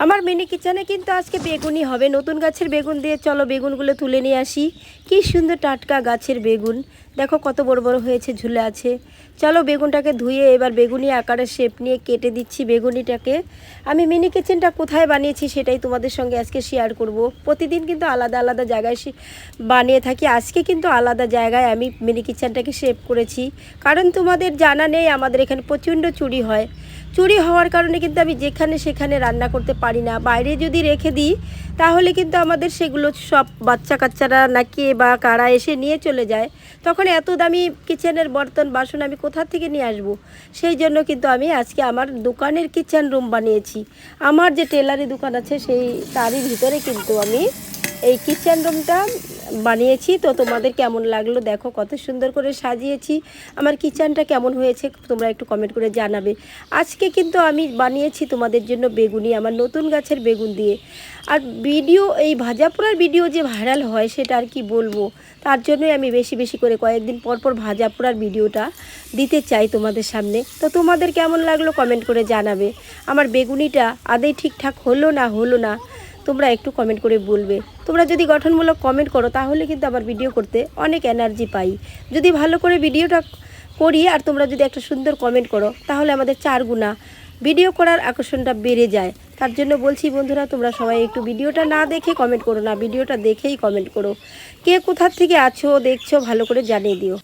আমার মিনি কিচেনে কিন্তু আজকে বেগুনই হবে, নতুন গাছের বেগুন দিয়ে। চলো বেগুনগুলো তুলে নিয়ে আসি। কি সুন্দর টাটকা গাছের বেগুন, দেখো কত বড় বড় হয়েছে, ঝুলে আছে। চলো বেগুনটাকে ধুয়ে এবার বেগুনি আকারের শেপ নিয়ে কেটে দিচ্ছি বেগুনিটাকে। আমি মিনি কিচেনটা কোথায় বানিয়েছি সেটাই তোমাদের সঙ্গে আজকে শেয়ার করব। প্রতিদিন কিন্তু আলাদা আলাদা জায়গায় বানিয়ে থাকি, আজকে কিন্তু আলাদা জায়গায় আমি মিনি কিচেনটাকে শেপ করেছি। কারণ তোমাদের জানা নেই আমাদের এখানে প্রচণ্ড চুরি হয়। চুরি হওয়ার কারণে কিন্তু আমি যেখানে সেখানে রান্না করতে পারি না। বাইরে যদি রেখে দিই তাহলে কিন্তু আমাদের সেগুলো সব বাচ্চা কাচ্চারা নাকি বা কারা এসে নিয়ে চলে যায়। তখন এত দামি কিচেনের বর্তন বাসন আমি কোথা থেকে নিয়ে আসব? সেই জন্য কিন্তু আমি আজকে আমার দোকানের কিচেন রুম বানিয়েছি। আমার যে টেলারি দোকান আছে সেই তারই ভিতরে কিন্তু আমি এই কিচেন রুমটা বানিয়েছি। তো তোমাদের কেমন লাগলো দেখো, কত সুন্দর করে সাজিয়েছি। আমার কিচেনটা কেমন হয়েছে তোমরা একটু কমেন্ট করে জানাবে। আজকে কিন্তু আমি বানিয়েছি তোমাদের জন্য বেগুনি, আমার নতুন গাছের বেগুন দিয়ে। আর ভিডিও, এই ভাজা পোড়ার ভিডিও যে ভাইরাল হয় সেটা আর কি বলবো। তার জন্যই আমি বেশি বেশি করে কয়েকদিন পর পর ভাজা পোড়ার ভিডিওটা দিতে চাই তোমাদের সামনে। তো তোমাদের কেমন লাগলো কমেন্ট করে জানাবে। আমার বেগুনিটা আদৌ ঠিকঠাক হলো না তোমরা একটু কমেন্ট করে বলবে। তোমরা যদি গঠনমূলক কমেন্ট করো তাহলে কিন্তু আমার ভিডিও করতে অনেক এনার্জি পাই। যদি ভালো করে ভিডিওটা করি আর তোমরা যদি একটা সুন্দর কমেন্ট করো তাহলে আমাদের 4 গুণা ভিডিও করার আকর্ষণটা বেড়ে যায়। তার জন্য বলছি বন্ধুরা, তোমরা সবাই একটু ভিডিওটা না দেখে কমেন্ট করো না, ভিডিওটা দেখেই কমেন্ট করো। কে কোথা থেকে আছো দেখছো ভালো করে জানিয়ে দিও।